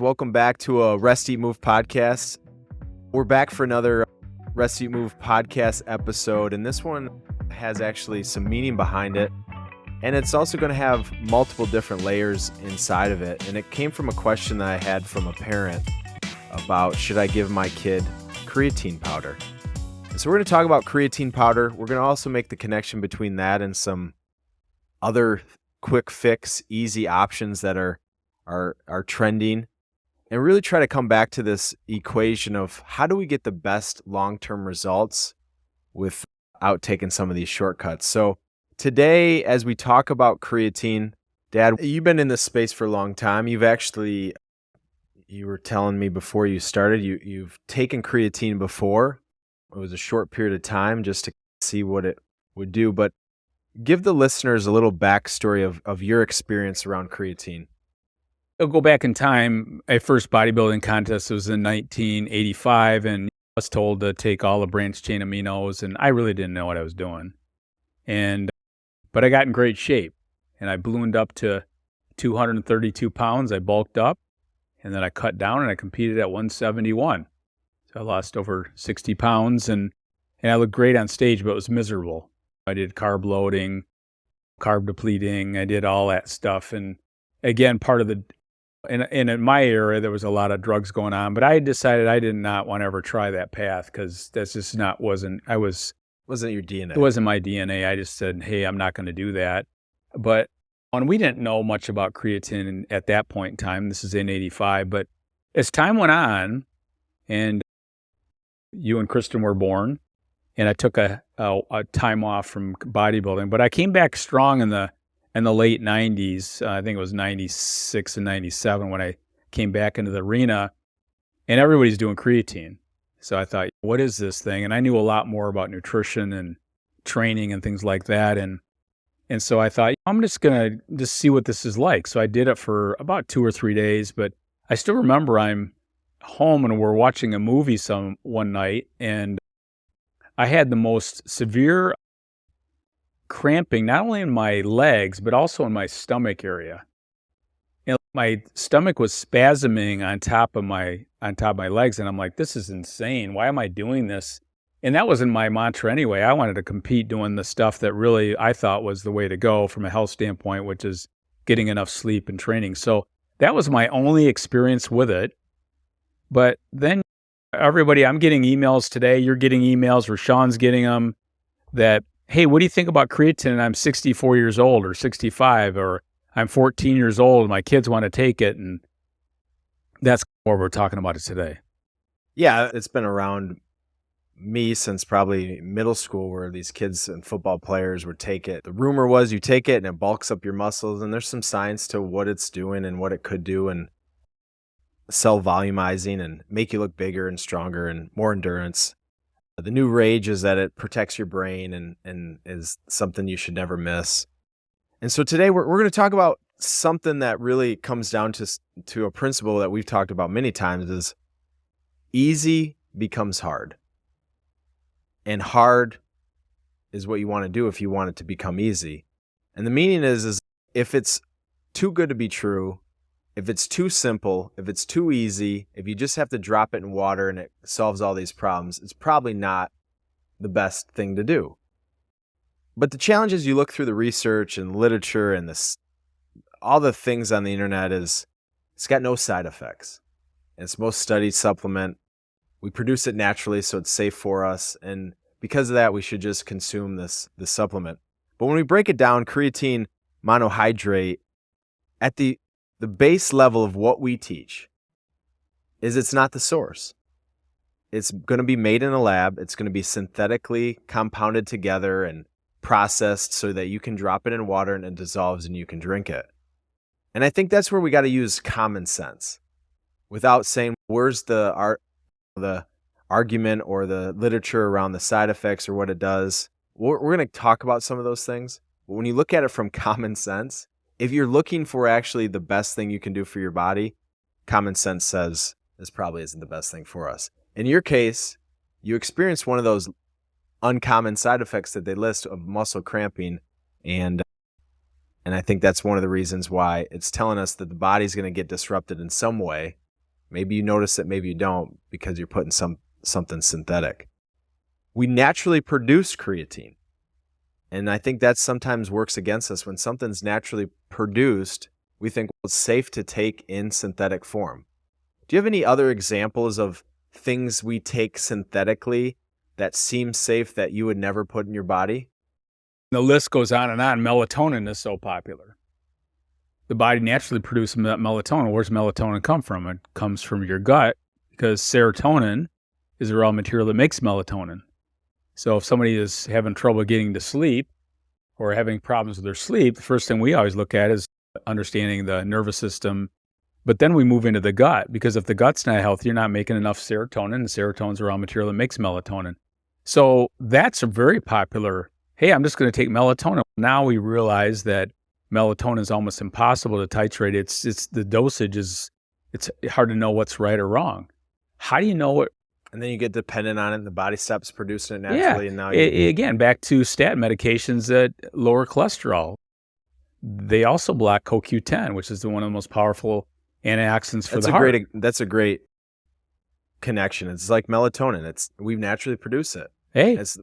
Welcome back to a Rest Eat Move podcast. We're back for another Rest Eat Move podcast episode, and this one has actually some meaning behind it, and it's also going to have multiple different layers inside of it. And it came from a question that I had from a parent about, should I give my kid creatine powder? So we're going to talk about creatine powder. We're going to also make the connection between that and some other quick fix, easy options that are trending, and really try to come back to this equation of how do we get the best long-term results without taking some of these shortcuts. So today, as we talk about creatine, Dad, you've been in this space for a long time. You were telling me before you started, you've taken creatine before. It was a short period of time just to see what it would do, but give the listeners a little backstory of your experience around creatine. I'll go back in time. My first bodybuilding contest was in 1985, and I was told to take all the branched chain aminos, and I really didn't know what I was doing. But I got in great shape, and I ballooned up to 232 pounds. I bulked up, and then I cut down, and I competed at 171. So I lost over 60 pounds, and I looked great on stage, but it was miserable. I did carb loading, carb depleting. I did all that stuff, and again, and in my era, there was a lot of drugs going on, but I decided I did not want to ever try that path because that's just wasn't your DNA. It wasn't my DNA. I just said, hey, I'm not going to do that. But we didn't know much about creatine at that point in time. This is in 85. But as time went on, and you and Kristen were born, and I took a time off from bodybuilding, but I came back strong in the late 90s, I think it was 96 and 97 when I came back into the arena, and everybody's doing creatine. So I thought, what is this thing? And I knew a lot more about nutrition and training and things like that. And so I thought, I'm just going to see what this is like. So I did it for about 2 or 3 days, but I still remember I'm home and we're watching a movie one night, and I had the most severe cramping, not only in my legs, but also in my stomach area. And my stomach was spasming on top of my legs. And I'm like, this is insane. Why am I doing this? And that wasn't my mantra anyway. I wanted to compete doing the stuff that really I thought was the way to go from a health standpoint, which is getting enough sleep and training. So that was my only experience with it. But then everybody, I'm getting emails today. You're getting emails, Rashawn's getting them, that, hey, what do you think about creatine? And I'm 64 years old or 65, or I'm 14 years old and my kids want to take it. And that's what we're talking about it today. Yeah, it's been around me since probably middle school, where these kids and football players would take it. The rumor was you take it and it bulks up your muscles, and there's some science to what it's doing and what it could do, and cell volumizing and make you look bigger and stronger and more endurance. The new rage is that it protects your brain and is something you should never miss. And so today we're going to talk about something that really comes down to a principle that we've talked about many times, is easy becomes hard. And hard is what you want to do if you want it to become easy. And the meaning is if it's too good to be true, if it's too simple, if it's too easy, if you just have to drop it in water and it solves all these problems, it's probably not the best thing to do. But the challenge is, you look through the research and literature and all the things on the internet, is it's got no side effects. It's most studied supplement. We produce it naturally, so it's safe for us. And because of that, we should just consume this supplement. But when we break it down, creatine monohydrate, at the base level of what we teach, is it's not the source. It's going to be made in a lab. It's going to be synthetically compounded together and processed so that you can drop it in water and it dissolves and you can drink it. And I think that's where we got to use common sense without saying, where's the argument or the literature around the side effects or what it does. We're going to talk about some of those things. But when you look at it from common sense, if you're looking for actually the best thing you can do for your body, common sense says this probably isn't the best thing for us. In your case, you experienced one of those uncommon side effects that they list of muscle cramping, and I think that's one of the reasons why it's telling us that the body's going to get disrupted in some way Maybe you notice it, maybe you don't, because you're putting something synthetic. We naturally produce creatine. And I think that sometimes works against us. When something's naturally produced, we think, well, it's safe to take in synthetic form. Do you have any other examples of things we take synthetically that seem safe that you would never put in your body? The list goes on and on. Melatonin is so popular. The body naturally produces melatonin. Where's melatonin come from? It comes from your gut, because serotonin is the raw material that makes melatonin. So if somebody is having trouble getting to sleep or having problems with their sleep, the first thing we always look at is understanding the nervous system. But then we move into the gut, because if the gut's not healthy, you're not making enough serotonin, and serotonin is the raw material that makes melatonin. So that's a very popular, hey, I'm just going to take melatonin. Now we realize that melatonin is almost impossible to titrate. It's the dosage it's hard to know what's right or wrong. How do you know what? And then you get dependent on it, and the body stops producing it naturally. Yeah. And now Again, back to statin medications that lower cholesterol. They also block CoQ10, which is one of the most powerful antioxidants for the heart. That's a great connection. It's like melatonin. We naturally produce it. Hey, it's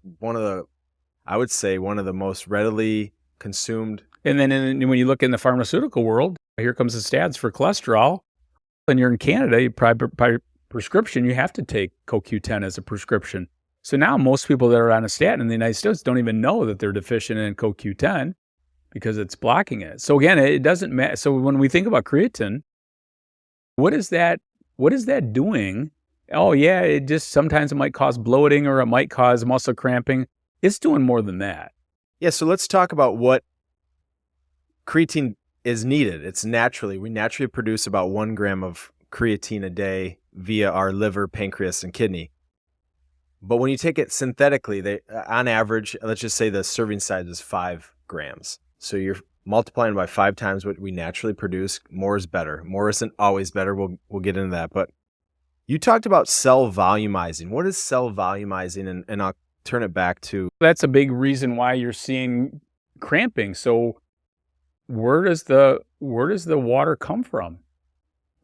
I would say one of the most readily consumed. And then when you look in the pharmaceutical world, here comes the statins for cholesterol. And you're in Canada, you by prescription, you have to take CoQ10 as a prescription. So now most people that are on a statin in the United States don't even know that they're deficient in CoQ10 because it's blocking it. So again, it doesn't matter. So when we think about creatine, what is that doing? Oh yeah, sometimes it might cause bloating, or it might cause muscle cramping. It's doing more than that. Yeah, so let's talk about what creatine is needed. We naturally produce about 1 gram of creatine a day via our liver, pancreas, and kidney. But when you take it synthetically, on average, let's just say the serving size is 5 grams. So you're multiplying by 5 times what we naturally produce. More is better. More isn't always better. We'll get into that. But you talked about cell volumizing. What is cell volumizing? And I'll turn it back to... That's a big reason why you're seeing cramping. So where does the water come from?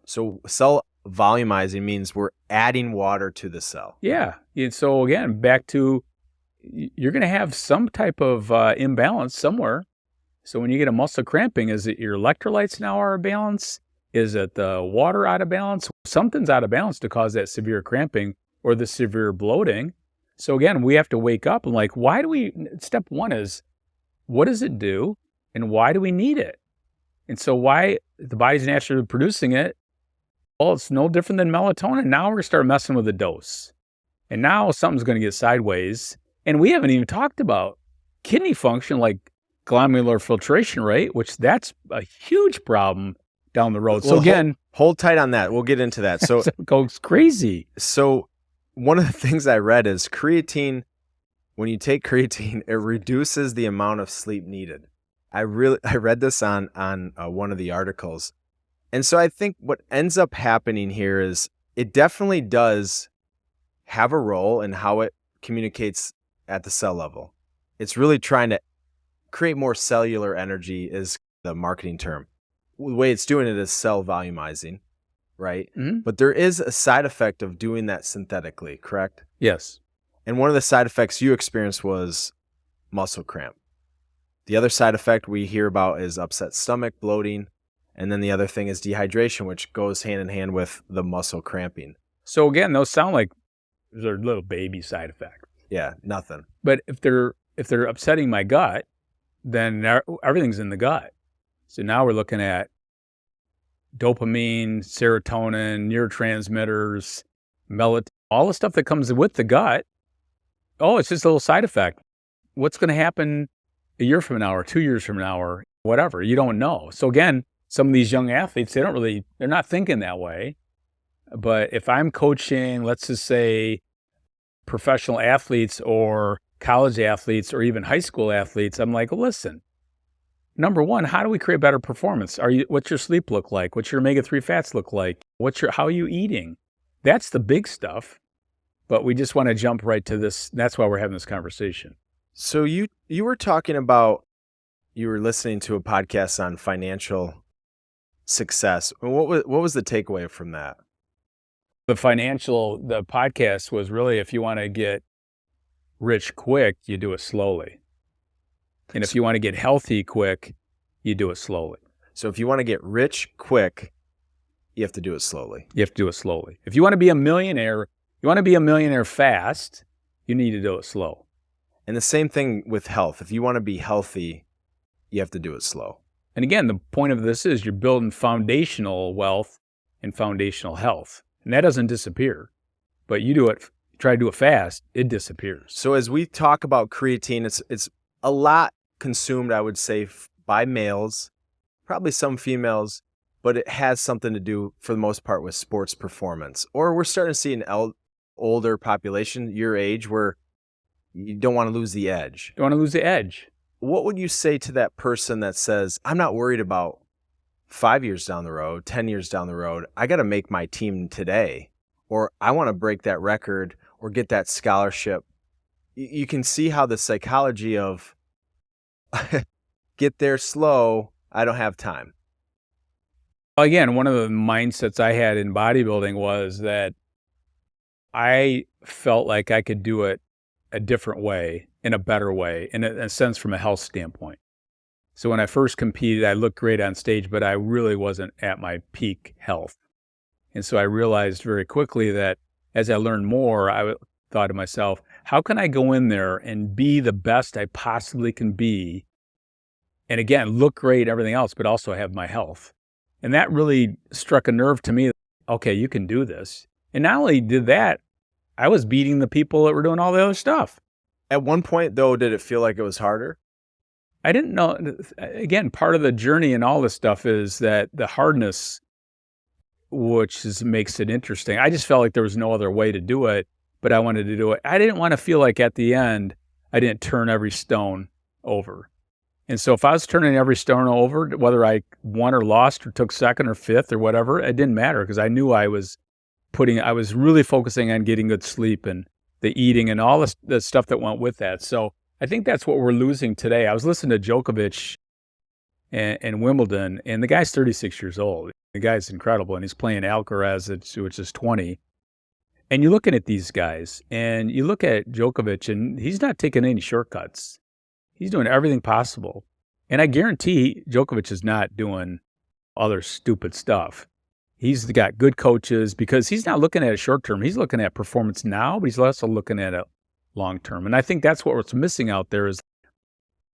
So cell volumizing means we're adding water to the cell. Yeah. And so again, back to, you're going to have some type of imbalance somewhere. So when you get a muscle cramping, is it your electrolytes now are out of balance? Is it the water out of balance? Something's out of balance to cause that severe cramping or the severe bloating. So again, we have to wake up and step one is, what does it do and why do we need it? And so why the body's naturally producing it? Well, it's no different than melatonin. Now we're going to start messing with the dose. And now something's going to get sideways. And we haven't even talked about kidney function, like glomerular filtration rate, which that's a huge problem down the road. So again, hold tight on that. We'll get into that. So it goes crazy. So one of the things I read is creatine, when you take creatine, it reduces the amount of sleep needed. I read this on one of the articles. And so I think what ends up happening here is it definitely does have a role in how it communicates at the cell level. It's really trying to create more cellular energy is the marketing term. The way it's doing it is cell volumizing, right? Mm-hmm. But there is a side effect of doing that synthetically, correct? Yes. And one of the side effects you experienced was muscle cramp. The other side effect we hear about is upset stomach, bloating, and then the other thing is dehydration, which goes hand in hand with the muscle cramping. So again, those sound like they're little baby side effects. Yeah, nothing. But if they're upsetting my gut, then everything's in the gut. So now we're looking at dopamine, serotonin, neurotransmitters, melatonin, all the stuff that comes with the gut. Oh, it's just a little side effect. What's going to happen a year from now or 2 years from now or whatever? You don't know. So again, some of these young athletes, they're not thinking that way. But if I'm coaching, let's just say professional athletes or college athletes or even high school athletes, I'm like, listen, number one, how do we create better performance? What's your sleep look like? What's your omega-3 fats look like? How are you eating? That's the big stuff. But we just want to jump right to this. That's why we're having this conversation. So you were talking about, you were listening to a podcast on financial success. What was the takeaway from that? The podcast was really, if you want to get rich quick, you do it slowly. And if you want to get healthy quick, you do it slowly. So if you want to get rich quick, you have to do it slowly. You have to do it slowly. If you want to be a millionaire, you want to be a millionaire fast, you need to do it slow. And the same thing with health. If you want to be healthy, you have to do it slow. And again, the point of this is you're building foundational wealth and foundational health. And that doesn't disappear. But you try to do it fast, it disappears. So as we talk about creatine, it's a lot consumed, I would say, by males, probably some females, but it has something to do, for the most part, with sports performance. Or we're starting to see an older population, your age, where you don't want to lose the edge. You want to lose the edge. What would you say to that person that says, I'm not worried about 5 years down the road, 10 years down the road, I got to make my team today, or I want to break that record or get that scholarship? You can see how the psychology of get there slow, I don't have time. Again, one of the mindsets I had in bodybuilding was that I felt like I could do it a different way, in a better way, in a sense from a health standpoint. So when I first competed, I looked great on stage, but I really wasn't at my peak health. And so I realized very quickly that as I learned more, I thought to myself, how can I go in there and be the best I possibly can be? And again, look great, everything else, but also have my health. And that really struck a nerve to me. Okay, you can do this. And not only did that, I was beating the people that were doing all the other stuff. At one point, though, did it feel like it was harder? I didn't know. Again, part of the journey and all this stuff is that the hardness, makes it interesting. I just felt like there was no other way to do it, but I wanted to do it. I didn't want to feel like at the end, I didn't turn every stone over. And so if I was turning every stone over, whether I won or lost or took second or fifth or whatever, it didn't matter because I knew I was really focusing on getting good sleep and the eating and all the stuff that went with that. So I think that's what we're losing today. I was listening to Djokovic in Wimbledon, and the guy's 36 years old. The guy's incredible, and he's playing Alcaraz, which is 20. And you're looking at these guys, and you look at Djokovic, and he's not taking any shortcuts. He's doing everything possible. And I guarantee Djokovic is not doing other stupid stuff. He's got good coaches because he's not looking at it short term. He's looking at performance now, but he's also looking at it long term. And I think that's what's missing out there is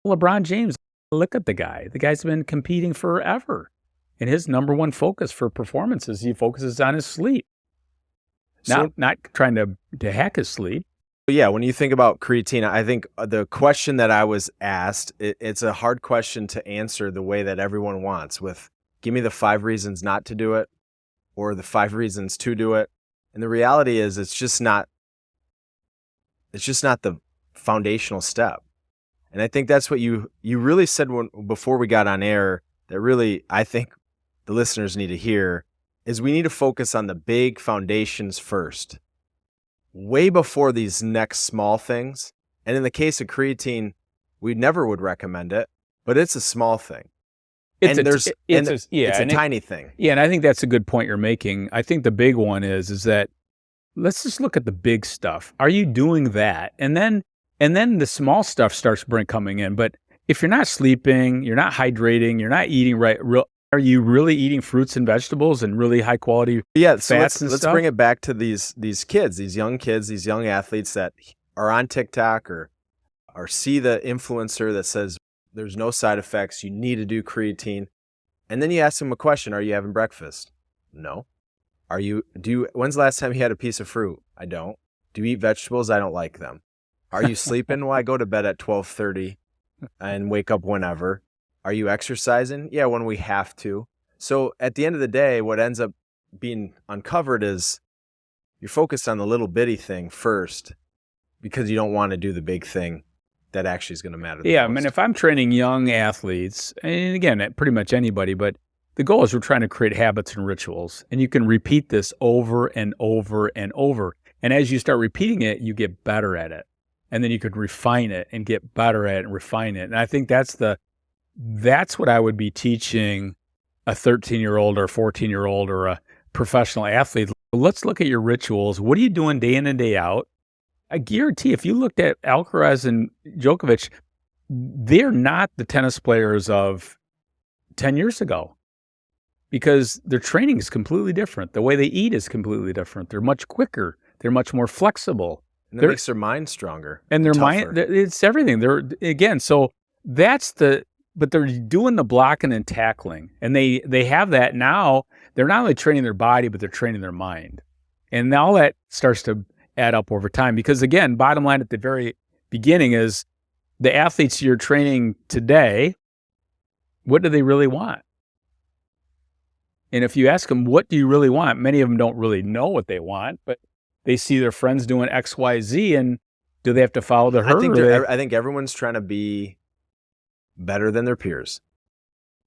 LeBron James. Look at the guy. The guy's been competing forever. And his number one focus for performance is he focuses on his sleep. Not trying to hack his sleep. Yeah, when you think about creatine, I think the question that I was asked, it's a hard question to answer the way that everyone wants with, give me the 5 reasons not to do it or the 5 reasons to do it. And the reality is it's just not the foundational step. And I think that's what you really said before we got on air that really I think the listeners need to hear is we need to focus on the big foundations first, way before these next small things. And in the case of creatine, we never would recommend it, but it's a small thing. It's a tiny thing. Yeah, and I think that's a good point you're making. I think the big one is that let's just look at the big stuff. Are you doing that? And then the small stuff starts coming in. But if you're not sleeping, you're not hydrating, you're not eating right, are you really eating fruits and vegetables and really high quality fats and stuff? Let's bring it back to these kids, these young athletes that are on TikTok or see the influencer that says there's no side effects, you need to do creatine. And then you ask them a question, are you having breakfast? No. When's the last time you had a piece of fruit? I don't. Do you eat vegetables? I don't like them. Are you sleeping? Well, I go to bed at 12:30 and wake up whenever. Are you exercising? Yeah, when we have to. So at the end of the day, what ends up being uncovered is you're focused on the little bitty thing first because you don't want to do the big thing that actually is going to matter the most. I mean, if I'm training young athletes, and again, pretty much anybody, but the goal is we're trying to create habits and rituals, and you can repeat this over and over and over. And as you start repeating it, you get better at it. And then you could refine it and get better at it and refine it. And I think that's what I would be teaching a 13-year-old or a 14-year-old or a professional athlete, let's look at your rituals. What are you doing day in and day out? I guarantee if you looked at Alcaraz and Djokovic, they're not the tennis players of 10 years ago because their training is completely different. The way they eat is completely different. They're much quicker. They're much more flexible. And that makes their mind stronger. And their tougher. mind, it's everything. So but they're doing the blocking and tackling. And they have that now. They're not only training their body, but they're training their mind. And all that starts to add up over time. Because again, bottom line at the very beginning is the athletes you're training today, what do they really want? And if you ask them, what do you really want? Many of them don't really know what they want, but they see their friends doing X, Y, Z, and do they have to follow the herd? I think everyone's trying to be better than their peers.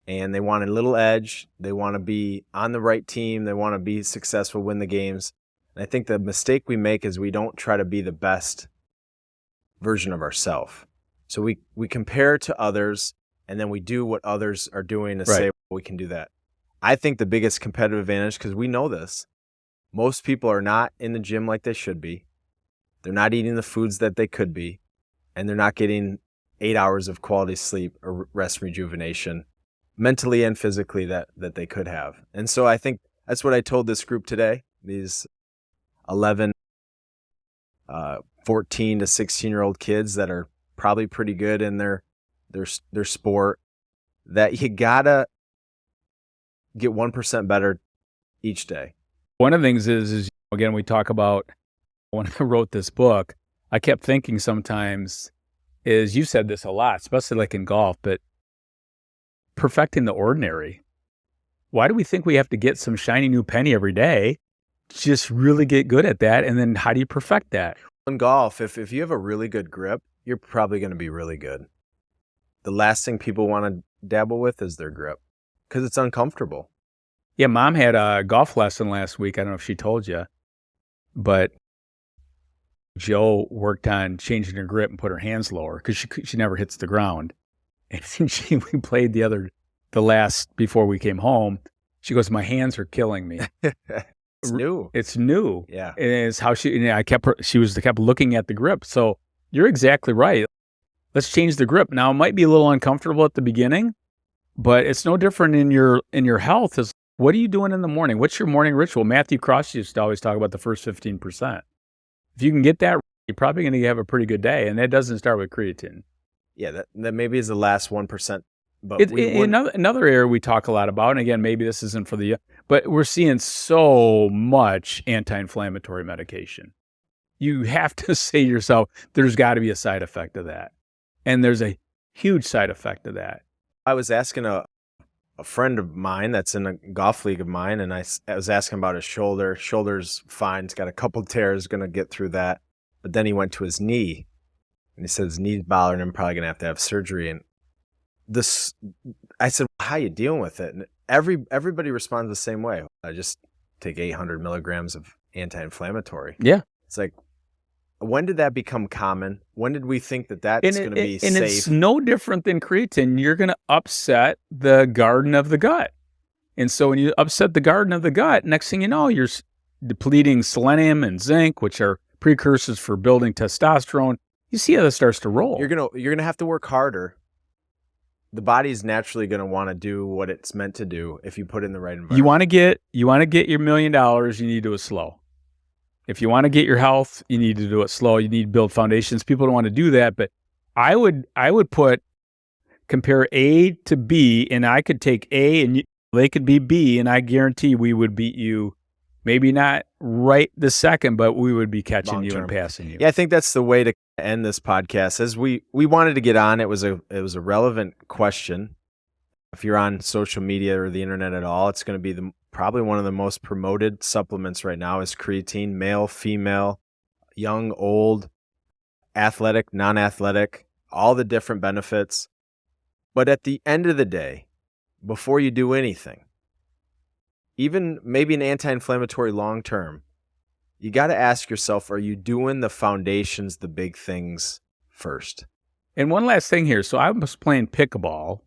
And they want a little edge. They want to be on the right team. They want to be successful, win the games. And I think the mistake we make is we don't try to be the best version of ourselves. So we compare to others, and then we do what others are doing to say, well, we can do that. I think the biggest competitive advantage, because we know this, most people are not in the gym like they should be. They're not eating the foods that they could be, and they're not getting 8 hours of quality sleep or rest rejuvenation, mentally and physically, that they could have. And so I think that's what I told this group today, these 11, 14 to 16-year-old kids that are probably pretty good in their sport, that you gotta get 1% better each day. One of the things is again, we talk about when I wrote this book, I kept thinking sometimes is, you said this a lot, especially like in golf, but perfecting the ordinary. Why do we think we have to get some shiny new penny every day? Just really get good at that. And then how do you perfect that? In golf, if you have a really good grip, you're probably going to be really good. The last thing people want to dabble with is their grip because it's uncomfortable. Yeah, Mom had a golf lesson last week. I don't know if she told you, but Joe worked on changing her grip and put her hands lower because she never hits the ground. And we played the last before we came home. She goes, my hands are killing me. It's new. It's new. Yeah. And it's how she kept looking at the grip. So you're exactly right. Let's change the grip. Now it might be a little uncomfortable at the beginning, but it's no different in your health. Is what are you doing in the morning? What's your morning ritual? Matthew Cross used to always talk about the first 15%. If you can get that, you're probably going to have a pretty good day. And that doesn't start with creatine. Yeah, that maybe is the last 1%. But another area we talk a lot about, and again, maybe this isn't for but we're seeing so much anti-inflammatory medication. You have to say to yourself, there's got to be a side effect of that. And there's a huge side effect of that. I was asking a friend of mine that's in a golf league of mine, and I was asking about his shoulder. Shoulder's fine. He's got a couple tears, going to get through that. But then he went to his knee, and he said his knee's bothering him, probably going to have surgery. And I said, how are you dealing with it? And everybody responds the same way. I just take 800 milligrams of anti-inflammatory. Yeah. It's like, when did that become common? When did we think that's going to be safe? And it's no different than creatine. You're going to upset the garden of the gut. And so when you upset the garden of the gut, next thing you know, you're depleting selenium and zinc, which are precursors for building testosterone. You see how this starts to roll. You're gonna have to work harder. The body's naturally going to want to do what it's meant to do if you put it in the right environment. You want to get your $1 million, you need to do it slow. If you want to get your health, you need to do it slow. You need to build foundations. People don't want to do that, but I would compare A to B, and I could take A and they could be B, and I guarantee we would beat you. Maybe not right this second, but we would be catching you and passing you. Yeah, I think that's the way to end this podcast. As we wanted to get on, it was a relevant question. If you're on social media or the internet at all, it's going to be probably one of the most promoted supplements right now is creatine, male, female, young, old, athletic, non-athletic, all the different benefits. But at the end of the day, before you do anything, even maybe an anti-inflammatory long-term, you got to ask yourself, are you doing the foundations, the big things first? And one last thing here. So I was playing pickleball,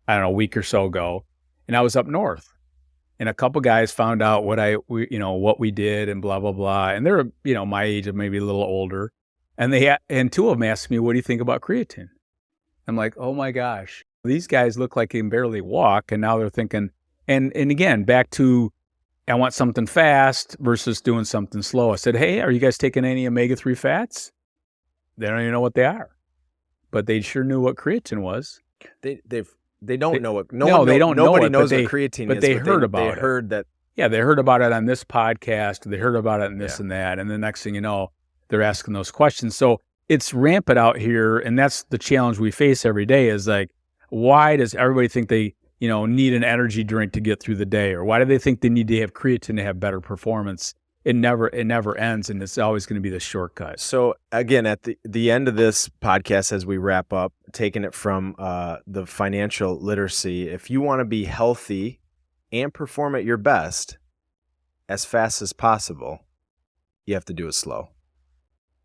I don't know, a week or so ago, and I was up north. and a couple guys found out what we did and blah, blah, blah. And they're, my age or maybe a little older. And and two of them asked me, what do you think about creatine? I'm like, oh my gosh, these guys look like they can barely walk. And now they're thinking, and again, back to, I want something fast versus doing something slow. I said, hey, are you guys taking any omega-3 fats? They don't even know what they are, but they sure knew what creatine was. They don't know it. Nobody knows what creatine is. But they heard about it. They heard that. Yeah, they heard about it on this podcast. They heard about it in this and that. And the next thing you know, they're asking those questions. So it's rampant out here. And that's the challenge we face every day is like, why does everybody think they, need an energy drink to get through the day? Or why do they think they need to have creatine to have better performance? It never ends. And it's always going to be the shortcut. So again, at the end of this podcast, as we wrap up, taking it from the financial literacy, if you want to be healthy and perform at your best as fast as possible, you have to do it slow.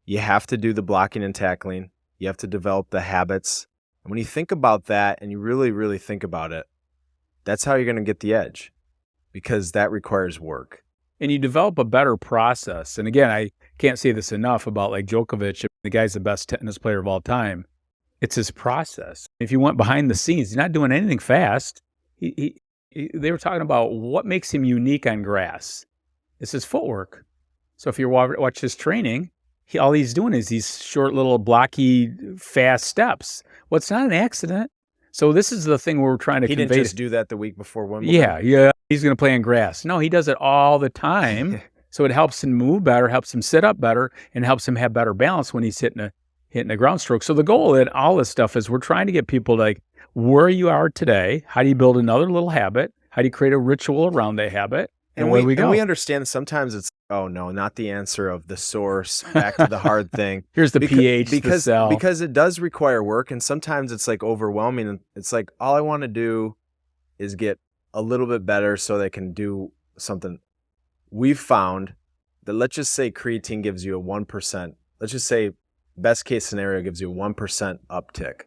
You have to do the blocking and tackling. You have to develop the habits. And when you think about that and you really, really think about it, that's how you're going to get the edge, because that requires work. And you develop a better process. And again, I can't say this enough about like Djokovic, the guy's the best tennis player of all time. It's his process. If you went behind the scenes, he's not doing anything fast. They were talking about what makes him unique on grass. It's his footwork. So if you watch his training, all he's doing is these short little blocky, fast steps. Well, it's not an accident. So this is the thing we're trying to convey. He didn't just do that the week before Wimbledon? Yeah. He's going to play on grass. No, he does it all the time. So it helps him move better, helps him sit up better, and helps him have better balance when he's hitting a ground stroke. So the goal in all this stuff is we're trying to get people to like where you are today. How do you build another little habit? How do you create a ritual around that habit? And where we go. And we understand sometimes it's, oh no, not the answer of the source, back to the hard thing. Here's the pH, the cell. Because it does require work, and sometimes it's like overwhelming. And it's like, all I want to do is get a little bit better so they can do something. We've found that, let's just say creatine gives you a 1%. Let's just say best case scenario gives you a 1% uptick.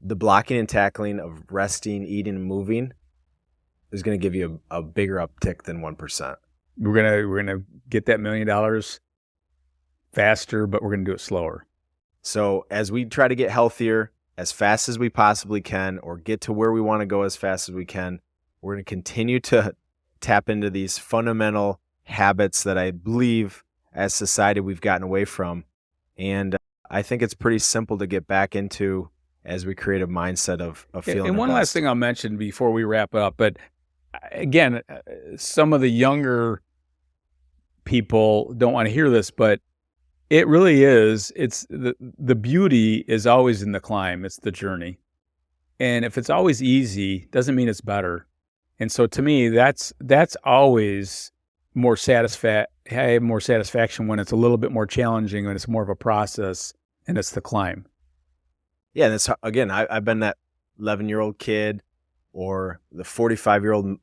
The blocking and tackling of resting, eating, and moving is going to give you a bigger uptick than 1%. We're gonna get that $1 million faster, but we're gonna do it slower. So as we try to get healthier as fast as we possibly can, or get to where we want to go as fast as we can, we're going to continue to tap into these fundamental habits that I believe as society we've gotten away from. And I think it's pretty simple to get back into as we create a mindset of feeling. And one last thing I'll mention before we wrap up, but again, some of the younger people don't want to hear this, but it really is. It's the beauty is always in the climb. It's the journey. And if it's always easy, doesn't mean it's better. And so to me, that's always more satisfaction when it's a little bit more challenging, when it's more of a process and it's the climb. Yeah. And it's, again, I've been that 11-year-old kid or the 45-year-old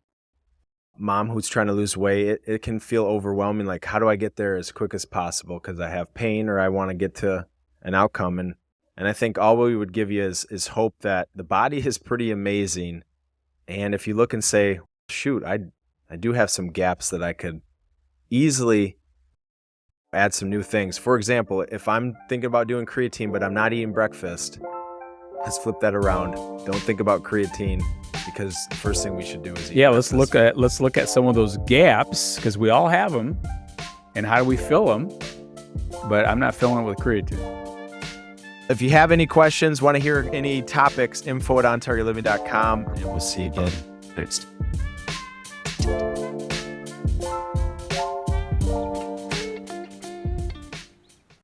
mom who's trying to lose weight. It can feel overwhelming. Like, how do I get there as quick as possible? Because I have pain or I want to get to an outcome. And I think all we would give you is hope that the body is pretty amazing. And if you look and say, shoot, I do have some gaps that I could easily add some new things. For example, if I'm thinking about doing creatine, but I'm not eating breakfast, let's flip that around. Don't think about creatine, because the first thing we should do is eat breakfast. let's look at some of those gaps, because we all have them, and how do we fill them? But I'm not filling it with creatine. If you have any questions, want to hear any topics, info@ontargetliving.com, and we'll see you again next.